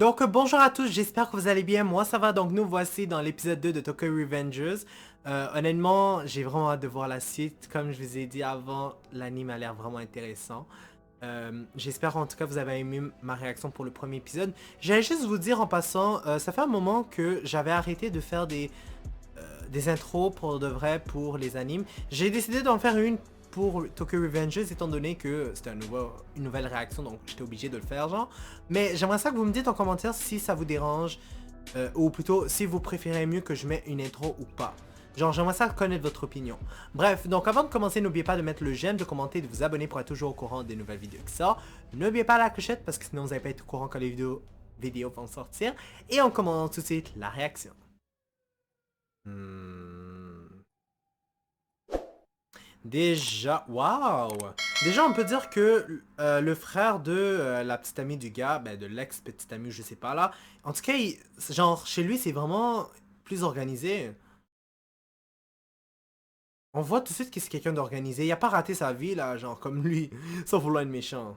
Donc bonjour à tous, j'espère que vous allez bien, moi ça va, donc nous voici dans l'épisode 2 de Tokyo Revengers. Honnêtement, j'ai vraiment hâte de voir la suite, comme je vous ai dit avant, l'anime a l'air vraiment intéressant. J'espère en tout cas que vous avez aimé ma réaction pour le premier épisode. J'allais juste vous dire en passant, ça fait un moment que j'avais arrêté de faire des intros pour de vrai pour les animes. J'ai décidé d'en faire une pour Tokyo Revengers étant donné que c'était une nouvelle réaction, donc j'étais obligé de le faire genre. Mais j'aimerais ça que vous me dites en commentaire si ça vous dérange, ou plutôt si vous préférez mieux que je mette une intro ou pas. Genre j'aimerais ça connaître votre opinion. Bref, donc avant de commencer, n'oubliez pas de mettre le j'aime, de commenter, de vous abonner pour être toujours au courant des nouvelles vidéos qui sortent. N'oubliez pas la clochette parce que sinon vous n'allez pas être au courant quand les vidéos vont sortir. Et on commence tout de suite la réaction. Déjà, waouh! Déjà, on peut dire que le frère de la petite amie du gars, ben de l'ex-petite amie, je sais pas là. En tout cas, genre, chez lui, c'est vraiment plus organisé. On voit tout de suite que c'est quelqu'un d'organisé. Il a pas raté sa vie, là, genre, comme lui, sans vouloir être méchant.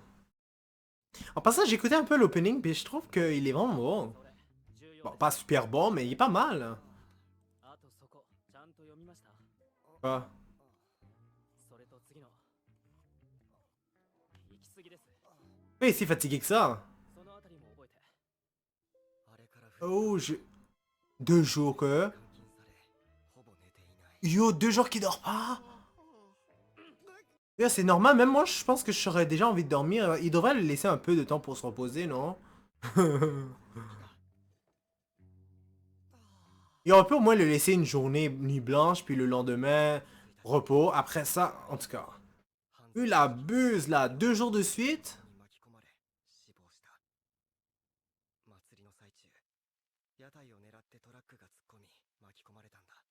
En passant, j'ai écouté un peu l'opening, puis je trouve qu'il est vraiment bon. Bon, pas super bon, mais il est pas mal. Quoi? Mais il est si fatigué que ça. Oh, je... 2 jours que... Yo, 2 jours qu'il dort pas? Yo, c'est normal, même moi je pense que j'aurais déjà envie de dormir. Il devrait le laisser un peu de temps pour se reposer, non? Il aurait pu au moins le laisser une journée nuit blanche, puis le lendemain, repos. Après ça, en tout cas. Il abuse là, 2 jours de suite.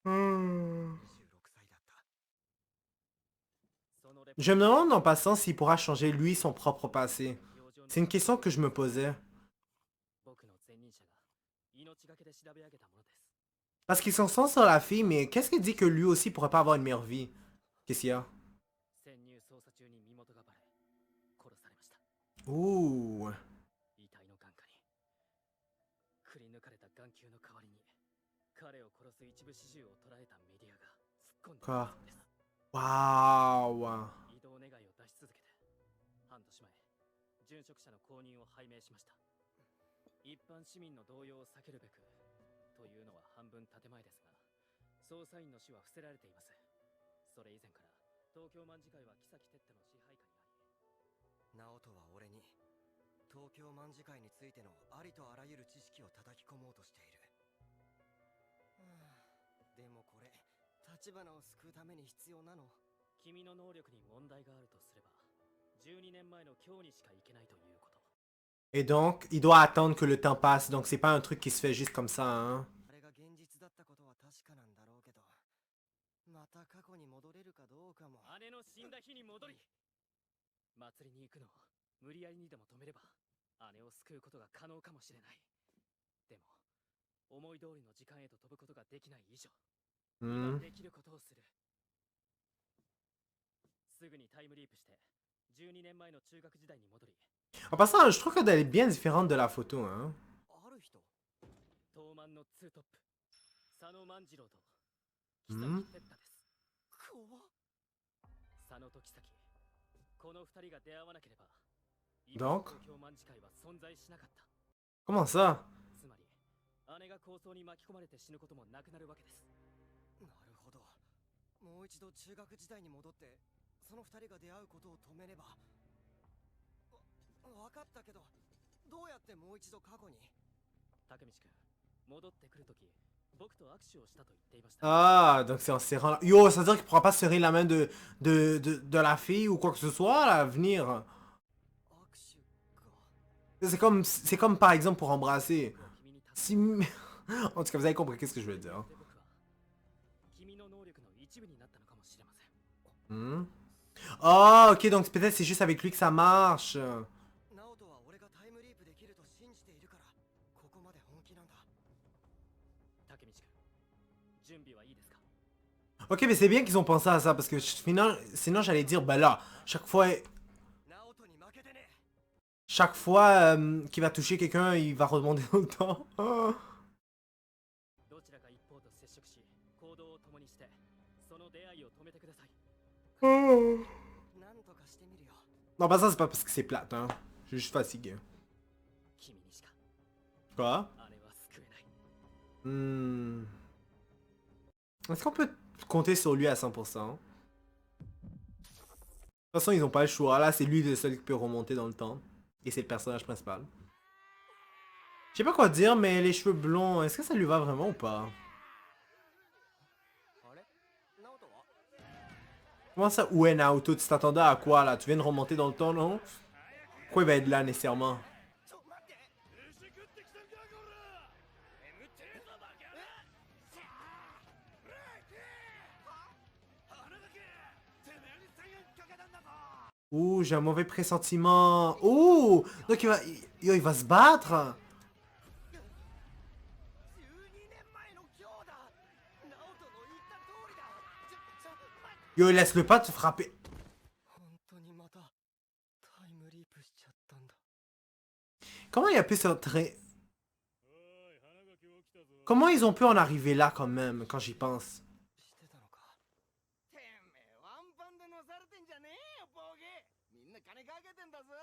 Hmm. Je me demande en passant s'il pourra changer lui son propre passé. C'est une question que je me posais. Parce qu'ils sont sans sur la fille, mais qu'est-ce qui dit que lui aussi pourrait pas avoir une meilleure vie? Qu'est-ce qu'il y a? Ouh. Quoi? Waouh. Et donc, il doit attendre que le temps passe, donc c'est pas un truc qui se fait juste comme ça, hein. Hmm. En passant, je trouve qu'elle est bien différente de la photo, hein. Hmm. Donc, comment ça? Ah, donc c'est en serrant la... Yo, ça veut dire qu'il pourra pas serrer la main de la fille ou quoi que ce soit à l'avenir. C'est comme par exemple pour embrasser. Si... En tout cas, vous avez compris qu'est-ce que je veux dire. Hmm. Oh, ok, donc peut-être c'est juste avec lui que ça marche. Ok, mais c'est bien qu'ils ont pensé à ça, parce que sinon j'allais dire, bah là, chaque fois qu'il va toucher quelqu'un, il va remonter dans le temps. Oh. どちらか一方と接触し行動を共にしてその出会いを止めてください。 Oh. なんとかしてみるよ。 Non, pas ça, c'est pas parce que c'est plate, hein. Je suis juste fatigué. 君にしか Quoi? あれは救えない。 Hmm. Est-ce qu'on peut compter sur lui à 100%? De toute façon, ils n'ont pas le choix. Là, c'est lui le seul qui peut remonter dans le temps. Et c'est le personnage principal. Je sais pas quoi dire, mais les cheveux blonds, est-ce que ça lui va vraiment ou pas? あれナオトは Comment ça, où est Naoto? Tu t'attendais à quoi là? Tu viens de remonter dans le temps, non? Pourquoi il va être là nécessairement? ちょ待って。飯食ってきたんかこら。眠ってるぞバカ。ブレイキー。花垣。てめえに1000円かけたんだぞ。 Ouh, j'ai un mauvais pressentiment. Ouh! Donc il va se battre? 12年前の今日だ。ナオトの言った通りだ。待って。 Yo, laisse-le pas te frapper. 本当にまたタイムリープしちゃったんだ。 Comment il a pu s'entraîner? Comment ils ont pu en arriver là quand même, quand j'y pense? してたのか。てめえワンパンで乗されてんじゃねえよボケ。みんな金かけてんだぞ。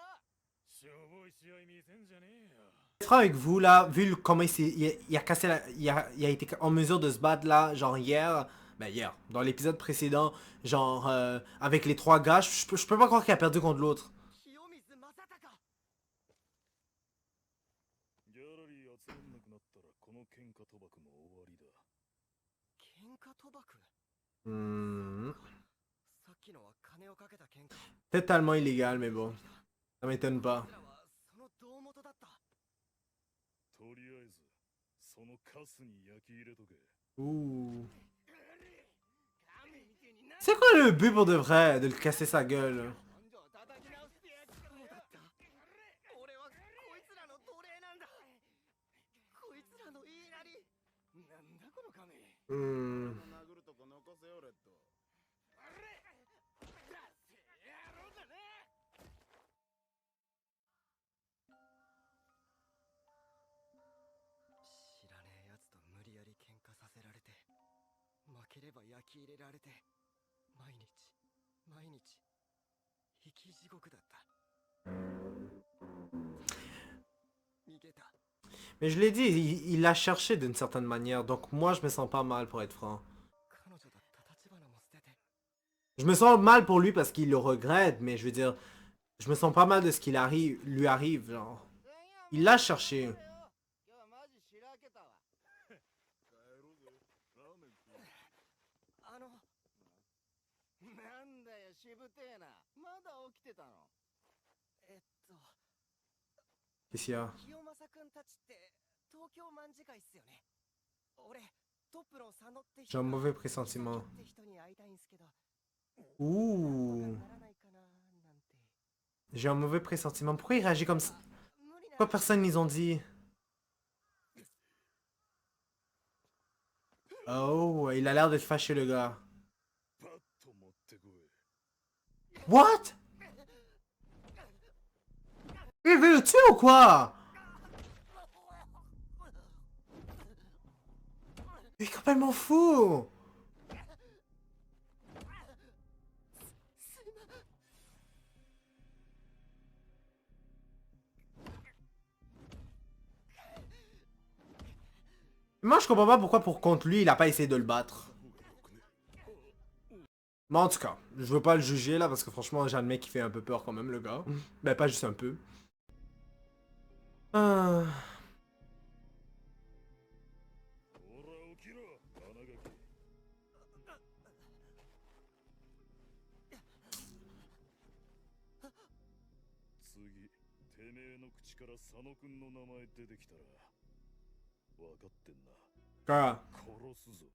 しょぼい試合見せんじゃねえよ。 Être franc avec vous là, vu comment il a cassé il a été en mesure de se battre là, genre hier, ben hier, dans l'épisode précédent, genre avec les trois gars, je peux pas croire qu'il a perdu contre l'autre. 清水正隆。ギャラリー集まんなくなったらこの喧嘩賭博も終わりだ。喧嘩賭博。 Hmm. さっきのは金をかけた喧嘩。 Totalement illégal, mais bon, ça m'étonne pas. 奴らはその胴元だった。とりあえずそのカスに焼き入れとけ。 Ouh. 神みてえにな。 C'est quoi le but pour de vrai, de le casser sa gueule? 根性叩き直してやっそうだった。俺はこいつらの奴隷なんだ。こいつらの言いなり。なんだこの亀。 Hmm. 殴るとこ残せよレッド。あれ。だって野郎だね。 知らねえやつと無理やり喧嘩させられて負ければ焼き入れられて毎日生き地獄だった。逃げた。 Mais je l'ai dit, il l'a cherché d'une certaine manière, donc moi je me sens pas mal pour être franc. 彼女だった立花も捨てて。 Je me sens mal pour lui parce qu'il le regrette, mais je veux dire, je me sens pas mal de ce qui lui arrive, genre. Il l'a cherché. 今日はマジしらけたわ。帰ろうぜ。ラーメン食う。なんだよしぶてえな。まだ起きてたの。Qu'est-ce qu'il y a? 清正くんたちって東京卍会っすよね。俺トップの佐野って人 J'ai un mauvais pressentiment. って人に会いたいんすけど。 Ouh. ならないかななんて。 J'ai un mauvais pressentiment. Pourquoi il réagit comme ça? 無理な。 Pourquoi personne ils ont dit? Oh, il a l'air d'être fâché le gars. パッと持ってこい。 What? Il veut le tuer ou quoi? Il est complètement fou. Moi je comprends pas pourquoi pour contre lui il a pas essayé de le battre. Mais en tout cas, je veux pas le juger là parce que franchement j'admets qu'il fait un peu peur quand même le gars. Ben pas juste un peu. Ah. ほら起きろ花垣。次てめえの口から佐野くんの名前出てきたら分かってんな。 Quoi? 殺すぞ。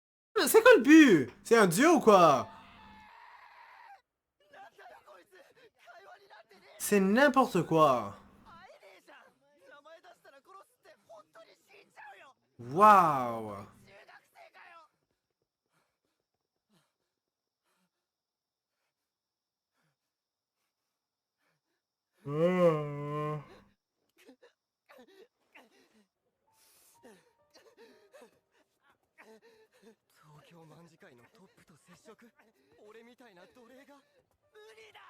C'est quoi le but? C'est un dieu ou quoi? なんだよこいつ。会話になってねえ。 C'est n'importe quoi. 会えねえじゃん。名前出したら殺すって本当に死んじゃうよ。 Waouh. 中学生かよ。 Oh. 教卍界のトップと接触。俺みたいな奴隷が。無理だ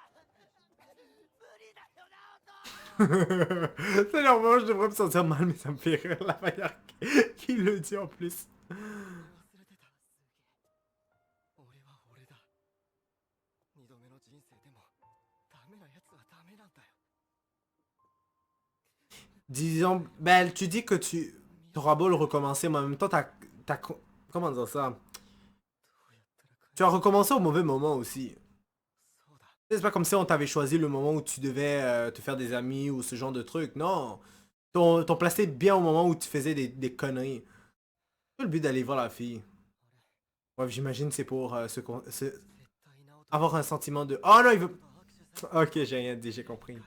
よナオト C'est normal, je devrais me sentir mal, mais ça me fait rire la manière qu'il le dit en plus. 忘れてた。俺は俺だ。二度目の人生でもダメなやつはダメなんだよ。 Disons, ben, tu dis que tu auras beau le recommencer, mais en même temps, comment dire ça? どうやったら Tu as recommencé au mauvais moment aussi. そうだ。 C'est pas comme si on t'avait choisi le moment où tu devais te faire des amis ou ce genre de truc. Non. T'ont placé bien au moment où tu faisais des conneries. C'est pas le but d'aller voir la fille. Ouais, j'imagine c'est pour 絶対ナオト avoir un sentiment de... Oh non, il veut... と握手さ Ok, j'ai rien dit, j'ai compris.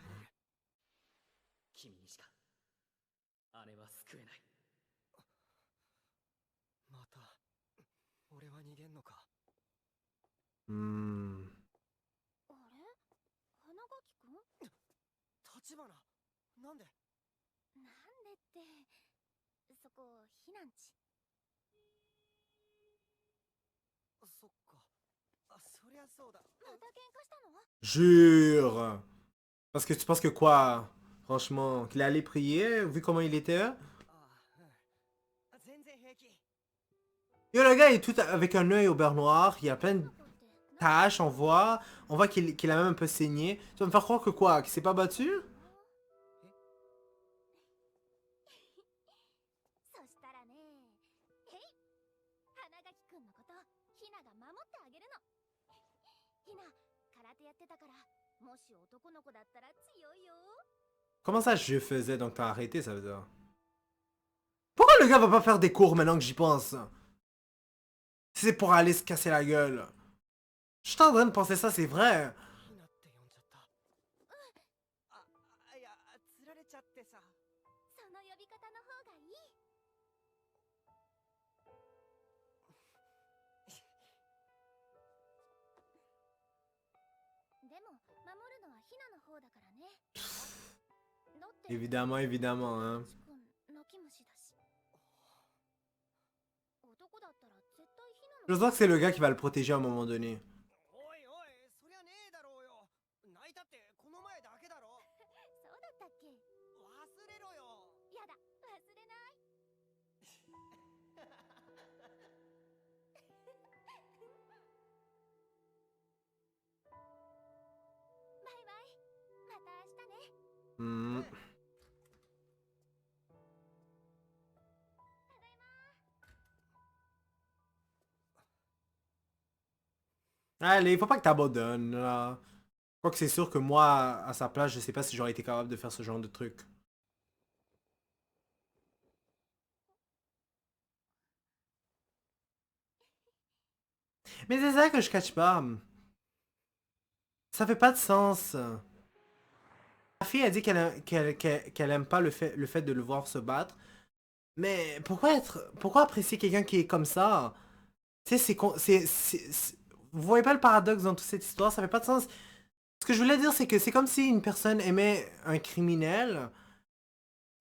君にしか姉は救えない。また俺は逃げんのか。 Hmm. あれ花垣くん立花なんで。なんでってそこ避難地。そっか。あ、そりゃそうだ。また喧嘩したの？ Jure. Parce que tu penses que quoi? Franchement, qu'il allait prier, vu comment il était? あ、うん。全然平気。 Yo, le gars est tout avec un œil au beurre noir, il y a plein de taches, on voit qu'il a même un peu saigné. Tu vas me faire croire que quoi? Qu'il s'est pas battu? そしたらね、へい、花垣くんのことひなが守ってあげるの。ひな空手やってたから、もし男の子だったら強いよ。 Comment ça je faisais donc t'as arrêté ça veut dire? Pourquoi le gars va pas faire des cours maintenant que j'y pense? C'est pour aller se casser la gueule. Je suis en train de penser ça, c'est vrai. ひなって呼んじゃった。いや、釣られちゃってさ。その呼び方の方がいい。でも守るのはひなの方だからね。だって Évidemment, évidemment, hein. くん泣き虫だし。男だったら絶対ひなの。 Je sens que c'est le gars qui va le protéger à un moment donné. おいおい、そりゃねえだろうよ。泣いたってこの前だけだろ。そうだったっけ？忘れろよ。やだ、忘れない。バイバイ。また明日ね。 Hmm. Allez, faut pas que t'abandonnes, là. Quoique c'est sûr que moi, à sa place, je sais pas si j'aurais été capable de faire ce genre de truc. Mais c'est ça que je cache pas. Ça fait pas de sens. La fille a dit qu'elle aime pas le fait de le voir se battre. Mais pourquoi apprécier quelqu'un qui est comme ça? Tu sais, vous voyez pas le paradoxe dans toute cette histoire? Ça fait pas de sens. Ce que je voulais dire, c'est que c'est comme si une personne aimait un criminel,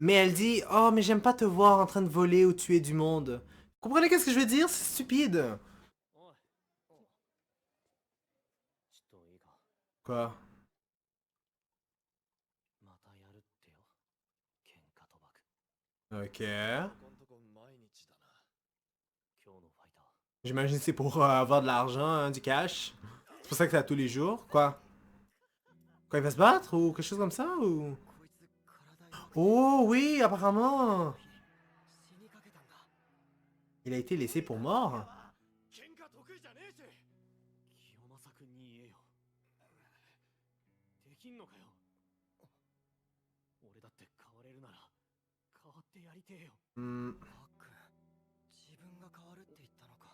mais elle dit «Oh, mais j'aime pas te voir en train de voler ou tuer du monde». Vous comprenez qu'est-ce que je veux dire? C'est stupide. おい。ちょっといいか。 Quoi? またやるってよ。喧嘩賭博。 Ok. こんとこ毎日だな。今日のファイター。 J'imagine que c'est pour avoir de l'argent, hein, du cash. C'est pour ça que c'est à tous les jours. Quoi? Quoi, il va se battre ou quelque chose comme ça ou... こいつ体に Oh oui, apparemment. 死にかけたんだ。 Il a été laissé pour mort. 喧嘩得意じゃねえし。清正くんに言えよ。できんのかよ。俺だって変われるなら変わってやりてえよ。 Hmm. あっくん、自分が変わるって言ったのか。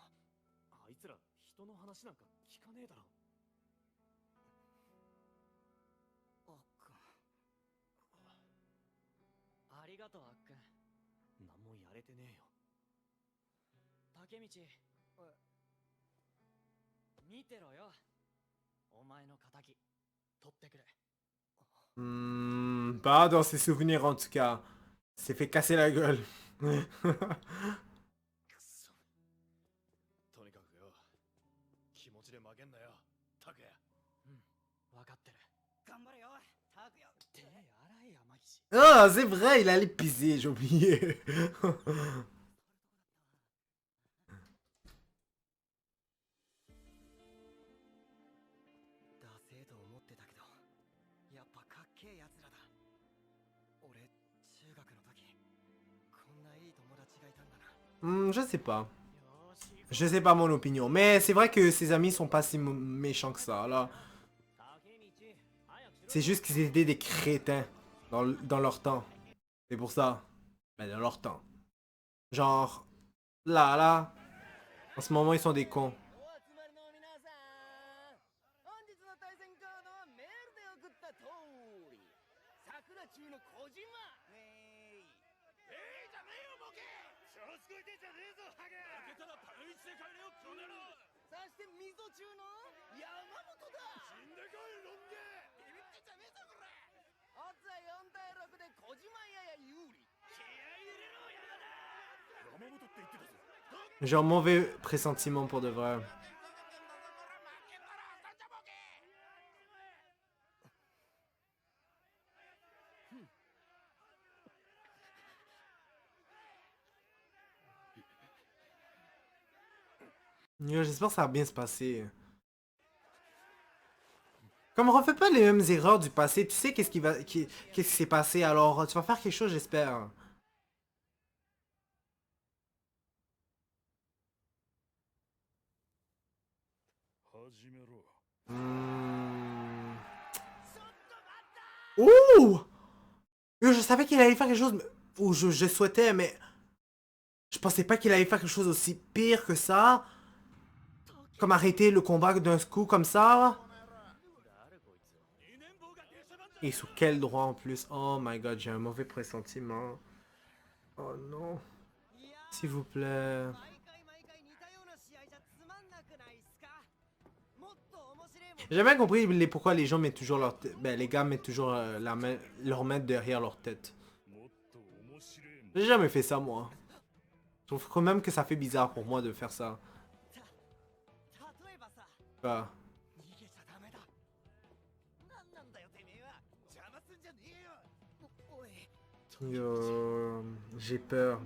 あいつら人の話なんか聞かねえだろ。あっくん。ありがとう、あっくん。何もやれてねえよ。竹道、見てろよ。お前の仇、取ってくれ。 Hmm. Pas dans ses souvenirs en tout cas. Il s'est fait casser la gueule. くそ。とにかく Ah, c'est vrai, il allait pisser, j'ai oublié. ダセーと思ってたけどやっぱかっけえやつらだ。俺中学の時こんないい友達がいたんだな。 Je sais pas. Je sais pas mon opinion. Mais c'est vrai que ses amis sont pas si méchants que ça, là. C'est juste qu'ils étaient des crétins dans leur temps. C'est pour ça. Ben, dans leur temps. Genre, là. En ce moment, ils sont des cons. お集まりの皆さん、本日の対戦カードはメールで送った通り桜中の小島ねえじゃねえよボケ調子こいてんじゃねえぞハゲ負けたらパンイチで帰れよこの野郎そして溝中の山本だ。死んでこいロン毛ビビってんじゃねえぞこれオッズは4対6で小島やや有利。気合い入れろ山田山本って言ってたぞ。 Genre, mauvais pressentiment pour de vrai. J'espère que ça va bien se passer. Comme refais pas les mêmes erreurs du passé, tu sais qu'est-ce qu'est-ce qui s'est passé, alors tu vas faire quelque chose, j'espère. Ouh! Je savais qu'il allait faire quelque chose, ou je souhaitais, mais je pensais pas qu'il allait faire quelque chose aussi pire que ça. Comme arrêter le combat d'un coup comme ça. Et sous quel droit en plus? Oh my god, j'ai un mauvais pressentiment. Oh non. S'il vous plaît. 毎回毎回似たような試合じゃつまんなくないっすか。もっと面白いもん。 J'ai jamais compris pourquoi les gens mettent toujours leur tête. Ben, les gars mettent toujours leur main derrière leur tête. J'ai jamais fait ça, moi. Je trouve quand même que ça fait bizarre pour moi de faire ça. 例えばさ、 Bah. 逃げちゃダメだ。なんなんだよてめえは。邪魔すんじゃねえよ。おい。 Yo, j'ai peur.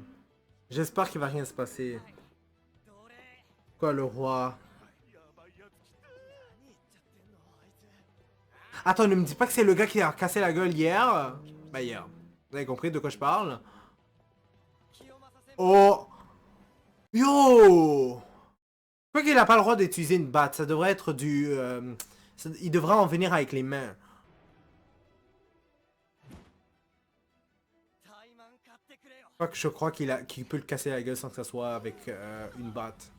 J'espère qu'il va rien se passer. どれ。 Quoi, le roi? 何言っちゃってんのあいつ。 Attends, ne me dis pas que c'est le gars qui a cassé la gueule hier. Bah, hier. Vous avez compris de quoi je parle? 清正先輩。 Oh! Yo! Quoi qu'il a pas le droit d'utiliser une batte, ça devrait être du... il devrait en venir avec les mains. タイマン買ってくれよ。 Quoi que je crois qu'il peut le casser la gueule sans que ça soit avec une batte.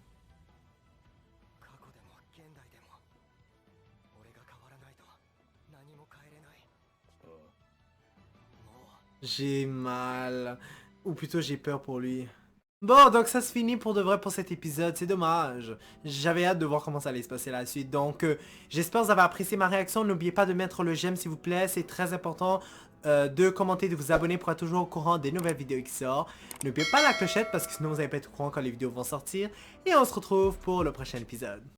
過去でも現代でも俺が変わらないと何も変えれない。もう J'ai mal. Ou plutôt j'ai peur pour lui. Bon, donc ça se finit pour de vrai pour cet épisode, c'est dommage. J'avais hâte de voir comment ça allait se passer la suite. Donc, j'espère que vous avez apprécié ma réaction. N'oubliez pas de mettre le j'aime s'il vous plaît, c'est très important. De commenter, de vous abonner pour être toujours au courant des nouvelles vidéos qui sortent. N'oubliez pas la clochette parce que sinon vous n'allez pas être au courant quand les vidéos vont sortir. Et on se retrouve pour le prochain épisode.